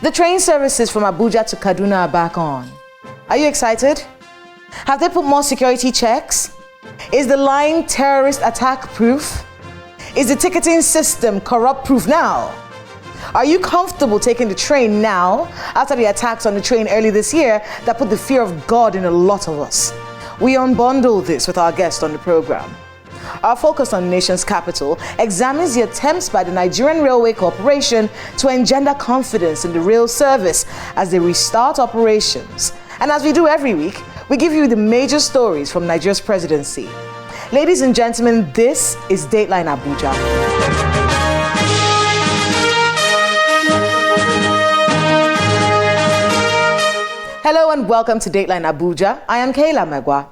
The train services from Abuja to Kaduna are back on. Are you excited? Have they put more security checks? Is the line terrorist attack proof? Is the ticketing system corrupt proof now? Are you comfortable taking the train now after the attacks on the train early this year that put the fear of God in a lot of us? We unbundle this with our guest on the program. Our focus on the nation's capital examines the attempts by the Nigerian Railway Corporation to engender confidence in the rail service as they restart operations. And as we do every week, we give you the major stories from Nigeria's presidency. Ladies and gentlemen, this is Dateline Abuja. Hello and welcome to Dateline Abuja. I am Kayla Megwa.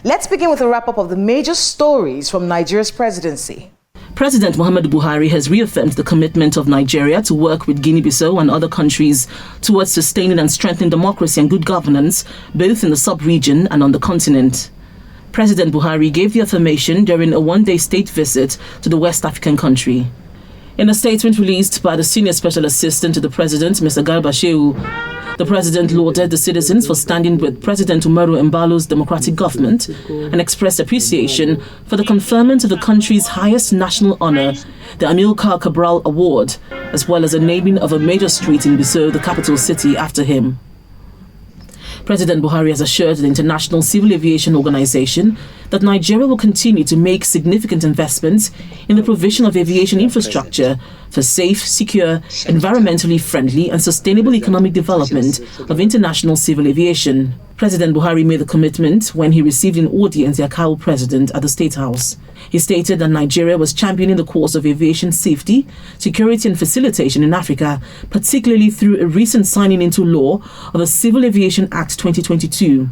Let's begin with a wrap-up of the major stories from Nigeria's presidency. President Muhammadu Buhari has reaffirmed the commitment of Nigeria to work with Guinea-Bissau and other countries towards sustaining and strengthening democracy and good governance, both in the sub-region and on the continent. President Buhari gave the affirmation during a one-day state visit to the West African country. In a statement released by the Senior Special Assistant to the President, Mr. Garba Shehu, the President lauded the citizens for standing with President Umaru Embalo's democratic government and expressed appreciation for the conferment of the country's highest national honor, the Amilcar Cabral Award, as well as the naming of a major street in Bissau, the capital city, after him. President Buhari has assured the International Civil Aviation Organization that Nigeria will continue to make significant investments in the provision of aviation infrastructure for safe, secure, environmentally friendly and sustainable economic development of international civil aviation. President Buhari made the commitment when he received an audience the Akau president at the State House. He stated that Nigeria was championing the cause of aviation safety, security and facilitation in Africa, particularly through a recent signing into law of the Civil Aviation Act 2022.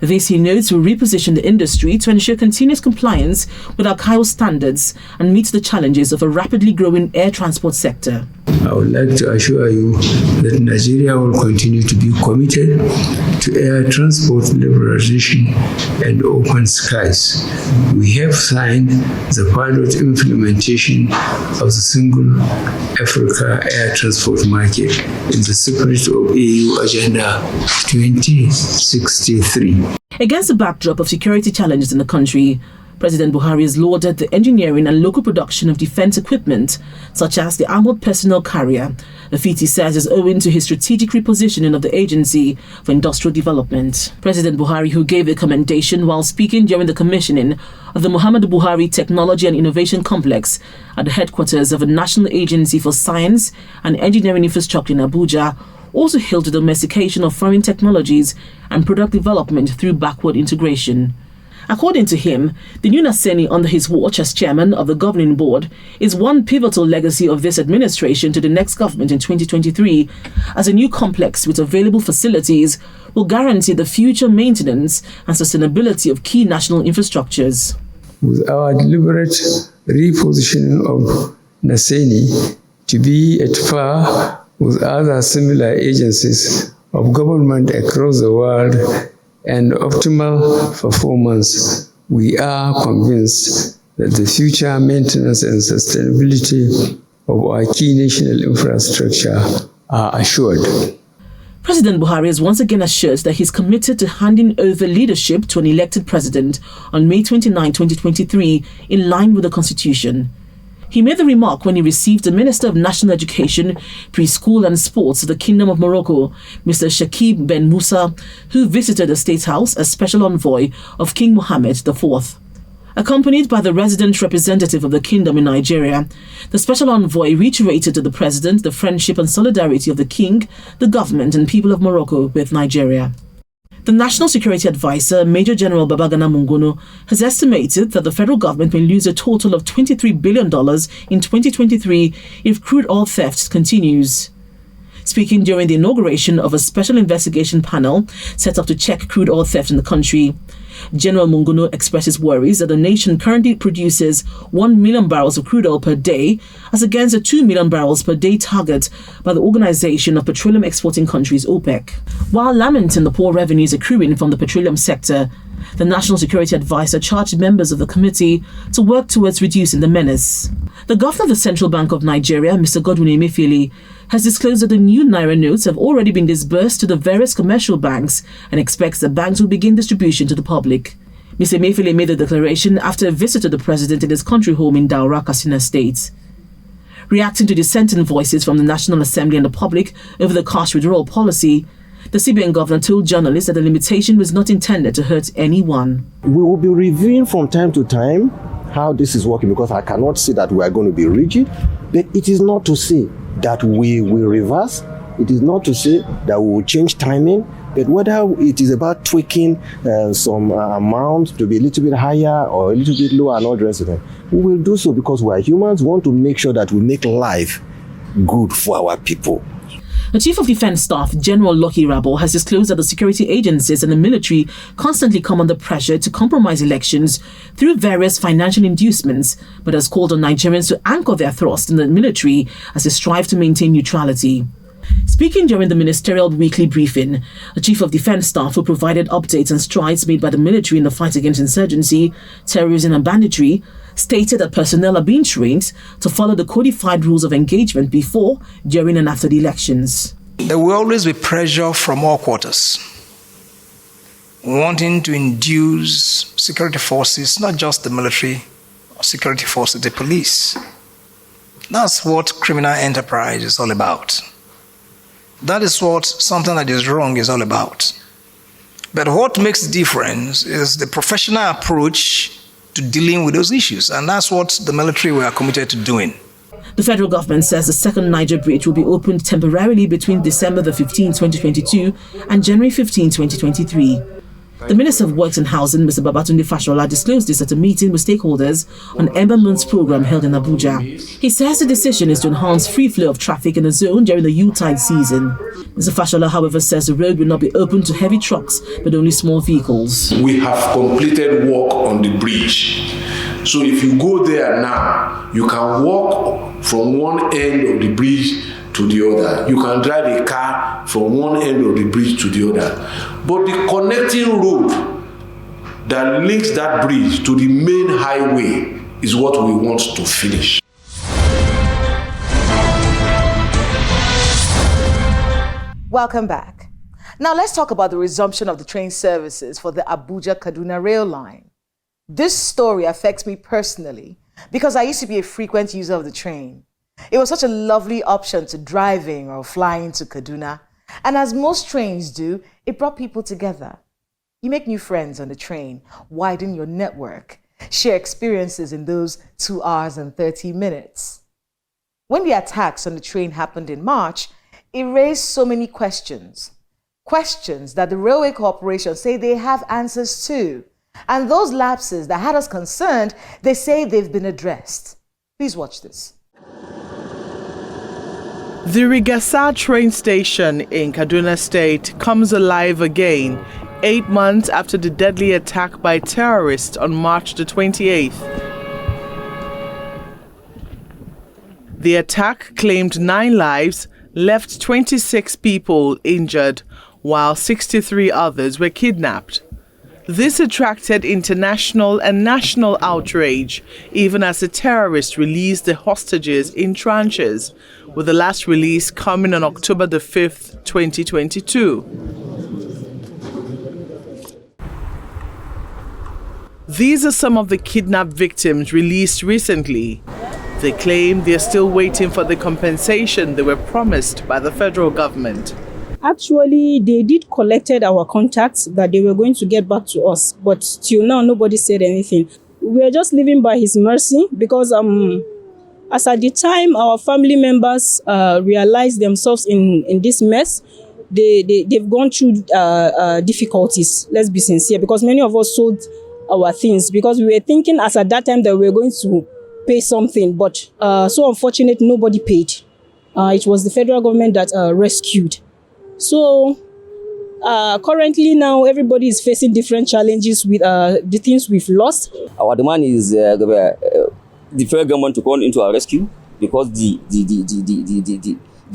This, he notes, will reposition the industry to ensure continuous compliance with ICAO standards and meet the challenges of a rapidly growing air transport sector. I would like to assure you that Nigeria will continue to be committed to air transport liberalization and open skies. We have signed the pilot implementation of the Single Africa Air Transport Market in the spirit of EU Agenda 2063. Against the backdrop of security challenges in the country, President Buhari has lauded the engineering and local production of defense equipment, such as the armored personnel carrier. The feat, he says, is owing to his strategic repositioning of the Agency for Industrial Development. President Buhari, who gave a commendation while speaking during the commissioning of the Muhammadu Buhari Technology and Innovation Complex at the headquarters of a National Agency for Science and Engineering Infrastructure in Abuja, also hailed the domestication of foreign technologies and product development through backward integration. According to him, the new Naseni under his watch as chairman of the governing board is one pivotal legacy of this administration to the next government in 2023, as a new complex with available facilities will guarantee the future maintenance and sustainability of key national infrastructures. With our deliberate repositioning of Naseni to be at par with other similar agencies of government across the world and optimal performance, we are convinced that the future maintenance and sustainability of our key national infrastructure are assured. President Buhari has once again assured that he's committed to handing over leadership to an elected president on May 29, 2023, in line with the Constitution. He made the remark when he received the Minister of National Education, Preschool and Sports of the Kingdom of Morocco, Mr. Shakib Ben Musa, who visited the State House as Special Envoy of King Mohammed IV. Accompanied by the resident representative of the Kingdom in Nigeria, the Special Envoy reiterated to the President the friendship and solidarity of the King, the government and people of Morocco with Nigeria. The National Security Advisor, Major General Babagana Mungono, has estimated that the federal government may lose a total of $23 billion in 2023 if crude oil theft continues. Speaking during the inauguration of a special investigation panel set up to check crude oil theft in the country, General Mungono expresses worries that the nation currently produces 1 million barrels of crude oil per day, as against a 2 million barrels per day target by the Organization of Petroleum Exporting Countries, OPEC. While lamenting the poor revenues accruing from the petroleum sector, The National Security Advisor charged members of the committee to work towards reducing the menace. The governor of the Central Bank of Nigeria, Mr. Godwin Emefiele, has disclosed that the new Naira notes have already been disbursed to the various commercial banks and expects the banks will begin distribution to the public. Mr. Emefiele made the declaration after a visit to the president in his country home in Daura, Katsina State. Reacting to dissenting voices from the National Assembly and the public over the cash withdrawal policy, the CBN governor told journalists that the limitation was not intended to hurt anyone. We will be reviewing from time to time how this is working, because I cannot say that we are going to be rigid, but it is not to say that we will reverse. It is not to say that we will change timing, but whether it is about tweaking some amount to be a little bit higher or a little bit lower and all the rest of them, we will do so because we are humans. We want to make sure that we make life good for our people. The Chief of Defence Staff, General Lucky Rabo, has disclosed that the security agencies and the military constantly come under pressure to compromise elections through various financial inducements, but has called on Nigerians to anchor their thrust in the military as they strive to maintain neutrality. Speaking during the ministerial weekly briefing, the Chief of Defence Staff, who provided updates and strides made by the military in the fight against insurgency, terrorism and banditry, stated that personnel are being trained to follow the codified rules of engagement before, during and after the elections. There will always be pressure from all quarters, wanting to induce security forces, not just the military or security forces, the police. That's what criminal enterprise is all about. That is what something that is wrong is all about. But what makes the difference is the professional approach to dealing with those issues, and that's what the military were committed to doing. The federal government says the second Niger bridge will be opened temporarily between December the 15th, 2022 and January 15, 2023. The Minister of Works and Housing, Mr. Babatunde Fashola, disclosed this at a meeting with stakeholders on Urban Loans program held in Abuja. He says the decision is to enhance free flow of traffic in the zone during the Yuletide season. Mr. Fashola, however, says the road will not be open to heavy trucks, but only small vehicles. We have completed work on the bridge. So if you go there now, you can walk from one end of the bridge to the other. You can drive a car from one end of the bridge to the other. But the connecting road that links that bridge to the main highway is what we want to finish. Welcome back. Now let's talk about the resumption of the train services for the Abuja-Kaduna rail line. This story affects me personally because I used to be a frequent user of the train. It was such a lovely option to driving or flying to Kaduna. And as most trains do, it brought people together. You make new friends on the train, widen your network, share experiences in those 2 hours and 30 minutes. When the attacks on the train happened in March, it raised so many questions. Questions that the Railway Corporation say they have answers to. And those lapses that had us concerned, they say they've been addressed. Please watch this. The Rigasa train station in Kaduna State comes alive again 8 months after the deadly attack by terrorists on March the 28th. The attack claimed 9 lives, left 26 people injured, while 63 others were kidnapped. This attracted international and national outrage, even as the terrorists released the hostages in tranches, with the last release coming on October the 5th, 2022. These are some of the kidnapped victims released recently. They claim they're still waiting for the compensation they were promised by the federal government. Actually, they did collected our contacts that they were going to get back to us, but till now nobody said anything. We are just living by his mercy because as at the time our family members realized themselves in this mess, they've gone through difficulties. Let's be sincere, because many of us sold our things because we were thinking as at that time that we were going to pay something, but so unfortunate nobody paid. It was the federal government that rescued. So currently now everybody is facing different challenges with the things we've lost. Our demand is the federal government to come into our rescue because the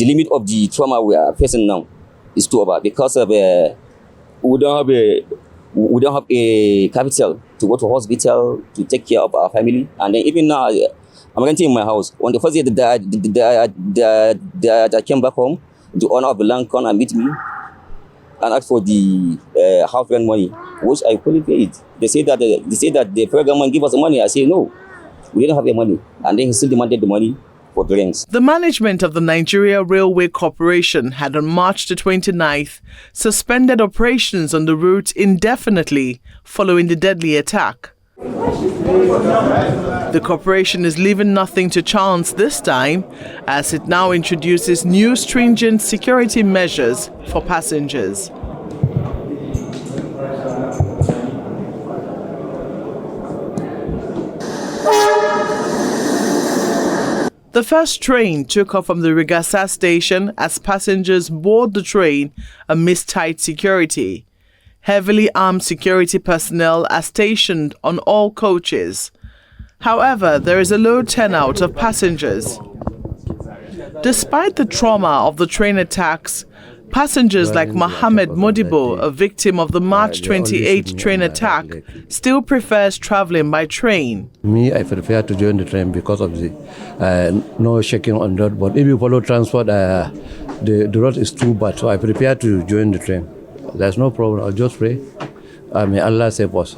limit of the trauma we are facing now is too over because of we don't have we don't have a capital to go to hospital to take care of our family. And then even now, I'm renting in my house. On the first day that I came back home, the owner of the land came and meet me and asked for the house rent money, which I couldn't pay it. They say that the federal government give us the money. I say no, we didn't have the money, and then he still demanded the money for the rents. The management of the Nigeria Railway Corporation had on March the 29th suspended operations on the route indefinitely following the deadly attack. The corporation is leaving nothing to chance this time as it now introduces new stringent security measures for passengers. The first train took off from the Rigasa station as passengers board the train amidst tight security. Heavily armed security personnel are stationed on all coaches. However, there is a low turnout of passengers. Despite the trauma of the train attacks, passengers like Mohammed Modibo, a victim of the March 28 train attack, still prefers traveling by train. Me, I prefer to join the train because of the no shaking on the road. But if you follow transport, the road is too bad, so I prefer to join the train. There's no problem. I'll just pray. May Allah save us.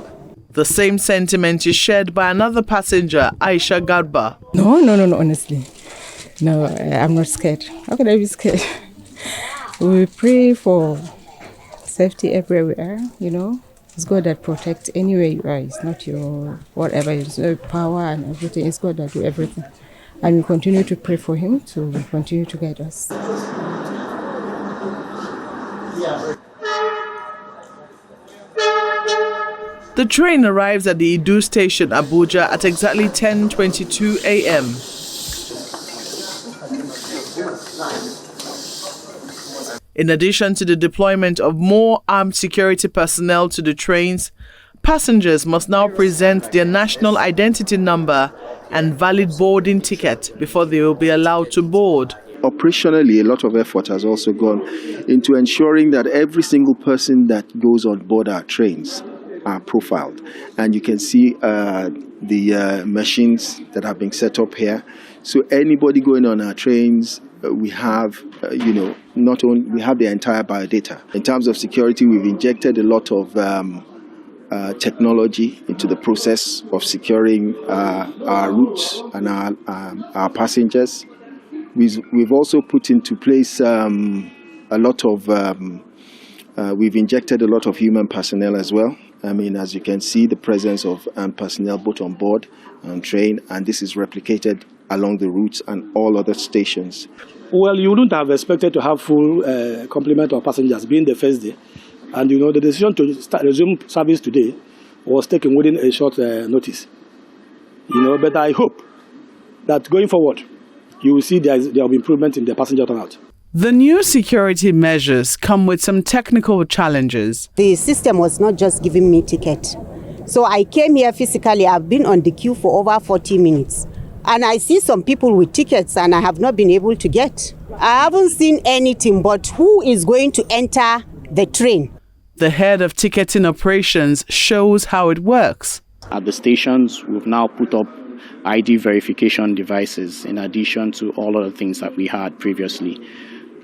The same sentiment is shared by another passenger, Aisha Garba. No, honestly. No, I'm not scared. How could I be scared? We pray for safety everywhere, It's God that protects anywhere you are. It's not your whatever. It's not power and everything. It's God that do everything. And we continue to pray for him to continue to guide us. The train arrives at the Idu station, Abuja, at exactly 10:22 a.m. In addition to the deployment of more armed security personnel to the trains, passengers must now present their national identity number and valid boarding ticket before they will be allowed to board. Operationally, a lot of effort has also gone into ensuring that every single person that goes on board our trains are profiled. And you can see the machines that have been set up here. So anybody going on our trains, we have, not only we have the entire biodata. In terms of security, we've injected a lot of technology into the process of securing our routes and our passengers. We've also put into place we've injected a lot of human personnel as well. As you can see, the presence of personnel both on board and train, and this is replicated along the routes and all other stations. Well, you wouldn't have expected to have full complement of passengers being the first day. And, the decision to resume service today was taken within a short notice. But I hope that going forward, you will see there will be improvement in the passenger turnout. The new security measures come with some technical challenges. The system was not just giving me ticket. So I came here physically. I've been on the queue for over 40 minutes. And I see some people with tickets and I have not been able to get. I haven't seen anything, but who is going to enter the train? The head of ticketing operations shows how it works. At the stations, we've now put up ID verification devices in addition to all other things that we had previously.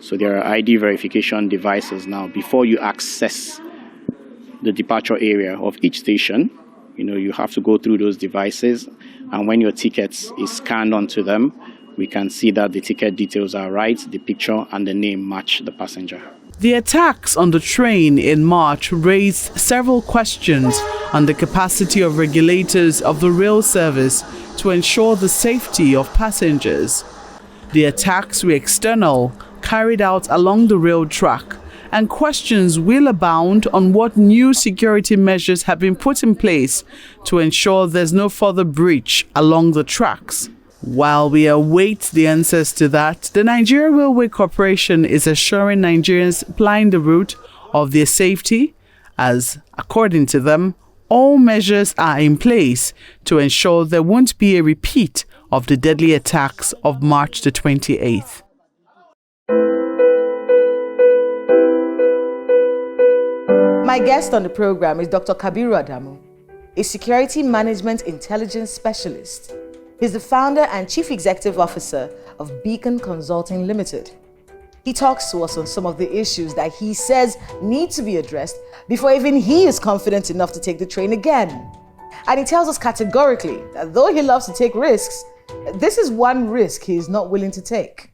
So there are ID verification devices now. Before you access the departure area of each station, you have to go through those devices. And when your ticket is scanned onto them, we can see that the ticket details are right, the picture and the name match the passenger. The attacks on the train in March raised several questions on the capacity of regulators of the rail service to ensure the safety of passengers. The attacks were external, carried out along the rail track, and questions will abound on what new security measures have been put in place to ensure there's no further breach along the tracks. While we await the answers to that, the Nigeria Railway Corporation is assuring Nigerians plying the route of their safety, as, according to them, all measures are in place to ensure there won't be a repeat of the deadly attacks of March the 28th. My guest on the program is Dr. Kabiru Adamu, a security management intelligence specialist. He's the founder and chief executive officer of Beacon Consulting Limited. He talks to us on some of the issues that he says need to be addressed before even he is confident enough to take the train again. And he tells us categorically that though he loves to take risks, this is one risk he is not willing to take.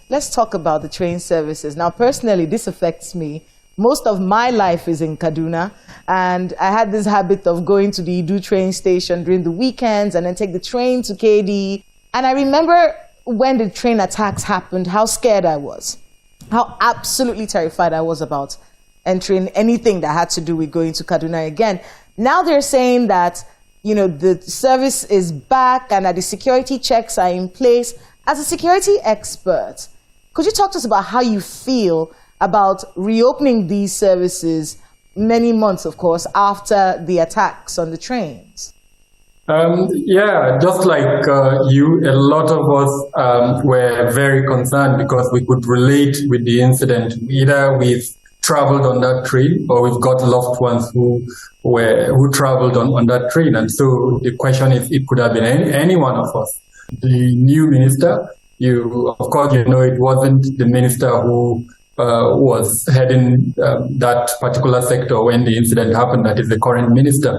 Let's talk about the train services. Now, personally, this affects me. Most of my life is in Kaduna, and I had this habit of going to the Idu train station during the weekends and then take the train to KD. And I remember when the train attacks happened, how scared I was, how absolutely terrified I was about entering anything that had to do with going to Kaduna again. Now they're saying that, the service is back and that the security checks are in place. As a security expert, could you talk to us about how you feel about reopening these services many months, of course, after the attacks on the trains? Just like you, a lot of us were very concerned because we could relate with the incident. Either we've traveled on that train or we've got loved ones who traveled on that train. And so the question is, it could have been any one of us. The new minister, of course, it wasn't the minister who was heading that particular sector when the incident happened, that is the current minister.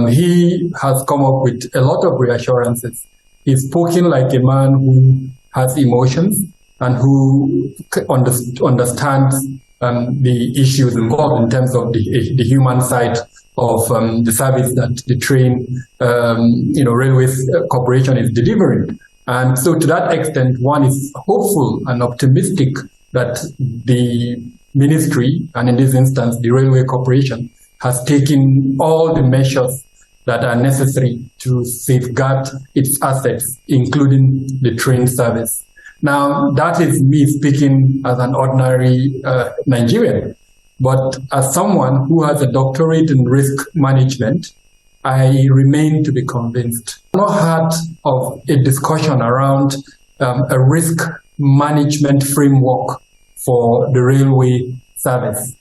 He has come up with a lot of reassurances. He's spoken like a man who has emotions and who understands the issues involved in terms of the human side of the service that the train, railways corporation is delivering. And so to that extent, one is hopeful and optimistic that the ministry, and in this instance, the railway corporation, has taken all the measures that are necessary to safeguard its assets, including the train service. Now, that is me speaking as an ordinary Nigerian. But as someone who has a doctorate in risk management, I remain to be convinced. I've not heard of a discussion around a risk management framework for the railway service.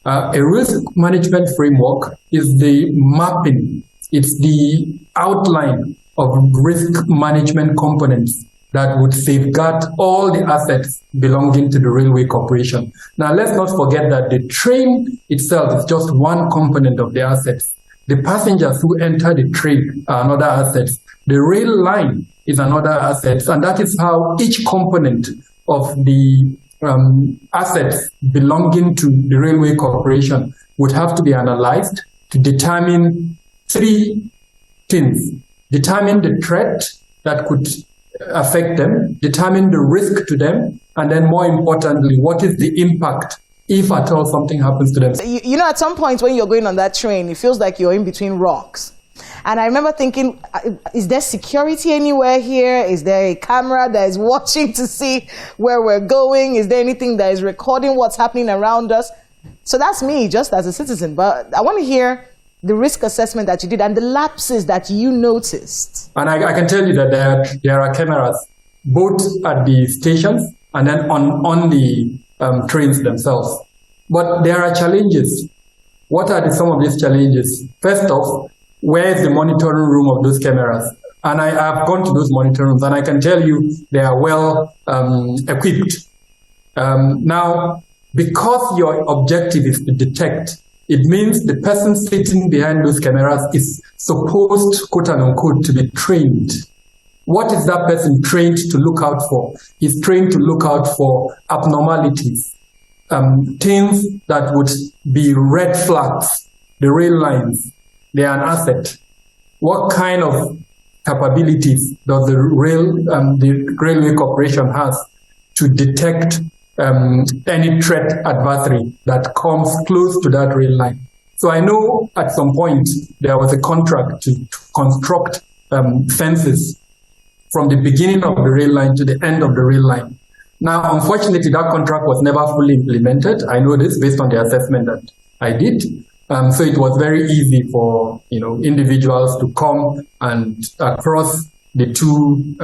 A risk management framework is the mapping, it's the outline of risk management components that would safeguard all the assets belonging to the railway corporation. Now, let's not forget that the train itself is just one component of the assets. The passengers who enter the train are another asset. The rail line is another asset. And that is how each component of the assets belonging to the railway corporation would have to be analyzed to determine three things. Determine the threat that could affect them, determine the risk to them, and then more importantly, what is the impact if at all something happens to them. At some point when you're going on that train, it feels like you're in between rocks. And I remember thinking, is there security anywhere here? Is there a camera that is watching to see where we're going? Is there anything that is recording what's happening around us? So that's me, just as a citizen. But I want to hear the risk assessment that you did and the lapses that you noticed. And I can tell you that there are cameras both at the stations and then on the trains themselves. But there are challenges. What are some of these challenges? First off, where is the monitoring room of those cameras? And I have gone to those monitoring rooms, and I can tell you they are well equipped. Now, because your objective is to detect, it means the person sitting behind those cameras is supposed, quote unquote, to be trained. What is that person trained to look out for? He's trained to look out for abnormalities, things that would be red flags. The rail lines, they are an asset. What kind of capabilities does the railway corporation has to detect any threat adversary that comes close to that rail line? So I know at some point there was a contract to construct fences from the beginning of the rail line to the end of the rail line. Now, unfortunately, that contract was never fully implemented. I know this based on the assessment that I did. So it was very easy for individuals to come and across the two,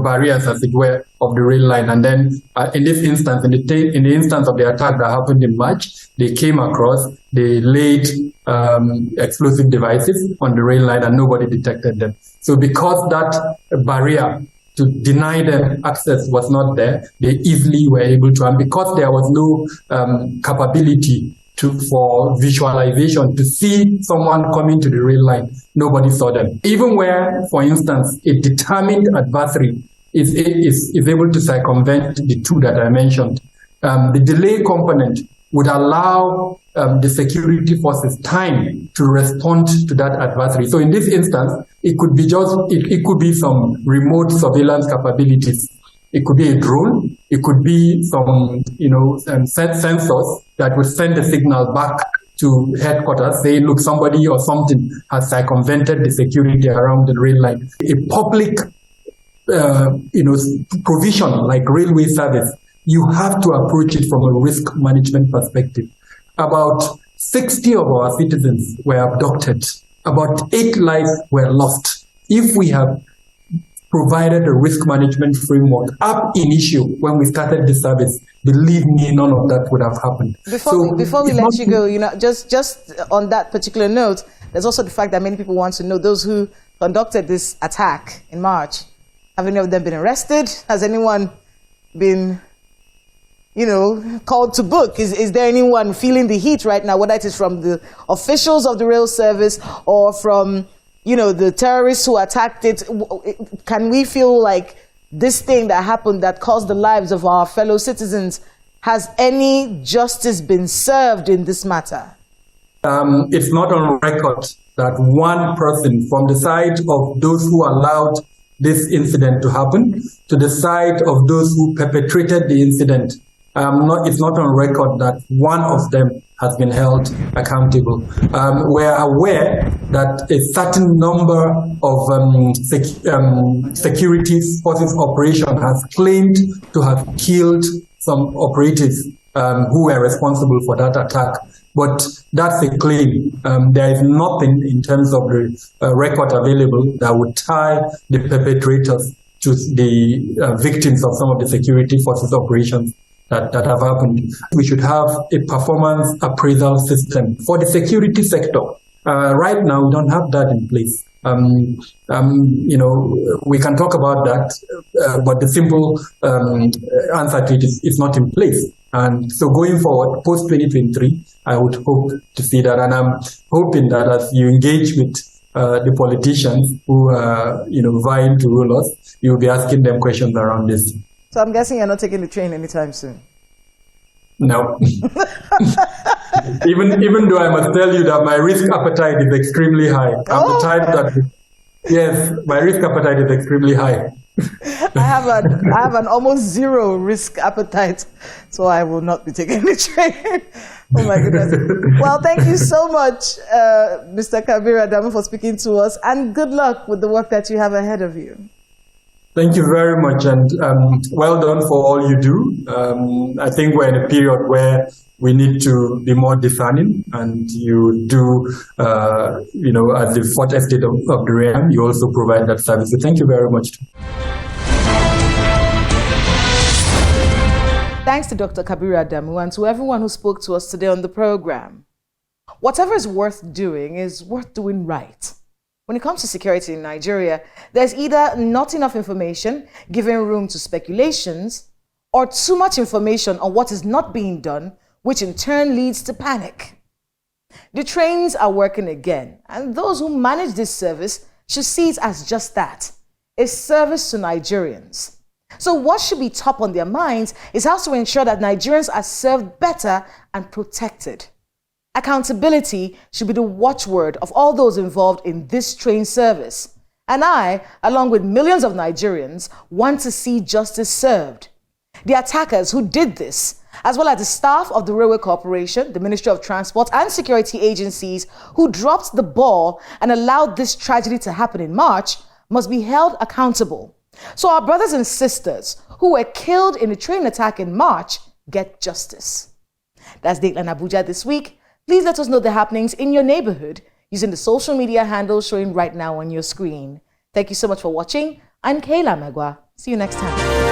barriers, as it were, of the rail line. And then in this instance, in the instance of the attack that happened in March, they came across, they laid explosive devices on the rail line and nobody detected them. So because that barrier to deny them access was not there, they easily were able to. And because there was no capability for visualization, to see someone coming to the rail line, nobody saw them. Even where, for instance, a determined adversary is able to circumvent the two that I mentioned, the delay component would allow the security forces time to respond to that adversary. So in this instance, it could be it could be some remote surveillance capabilities. It could be a drone. It could be some, sensors that would send a signal back to headquarters, saying, look, somebody or something has circumvented the security around the rail line. A public, provision like railway service, you have to approach it from a risk management perspective. About 60 of our citizens were abducted. About 8 lives were lost. If we have provided a risk management framework ab initio when we started the service, believe me, none of that would have happened. Before we let you go, just on that particular note, there's also the fact that many people want to know those who conducted this attack in March. Have any of them been arrested? Has anyone been, called to book? Is there anyone feeling the heat right now, whether it is from the officials of the rail service or from the terrorists who attacked it? Can we feel like this thing that happened that caused the lives of our fellow citizens, has any justice been served in this matter? It's not on record that one person from the side of those who allowed this incident to happen to the side of those who perpetrated the incident. It's not on record that one of them has been held accountable. We're aware that a certain number of security forces operation has claimed to have killed some operatives who were responsible for that attack. But that's a claim. There is nothing in terms of the record available that would tie the perpetrators to the victims of some of the security forces operations that have happened. We should have a performance appraisal system for the security sector. Right now, we don't have that in place. We can talk about that, but the simple answer to it is not in place. And so going forward, post-2023, I would hope to see that. And I'm hoping that as you engage with the politicians who are, vying to rule us, you'll be asking them questions around this. So I'm guessing you're not taking the train anytime soon. No. even though I must tell you that my risk appetite is extremely high. I'm the type that, yes, my risk appetite is extremely high. I have an almost zero risk appetite, so I will not be taking the train. Oh my goodness. Well, thank you so much, Mr. Kabir Adamu, for speaking to us, and good luck with the work that you have ahead of you. Thank you very much, and well done for all you do. I think we're in a period where we need to be more discerning, and you do, at the fourth estate of the realm, you also provide that service. So thank you very much. Thanks to Dr. Kabir Adamu and to everyone who spoke to us today on the program. Whatever is worth doing is worth doing right. When it comes to security in Nigeria, there's either not enough information, giving room to speculations, or too much information on what is not being done, which in turn leads to panic. The trains are working again, and those who manage this service should see it as just that, a service to Nigerians. So what should be top on their minds is how to ensure that Nigerians are served better and protected. Accountability should be the watchword of all those involved in this train service. And I, along with millions of Nigerians, want to see justice served. The attackers who did this, as well as the staff of the Railway Corporation, the Ministry of Transport, and security agencies who dropped the ball and allowed this tragedy to happen in March, must be held accountable. So our brothers and sisters who were killed in a train attack in March get justice. That's Dateline Abuja this week. Please let us know the happenings in your neighborhood using the social media handles showing right now on your screen. Thank you so much for watching. I'm Kayla Megwa. See you next time.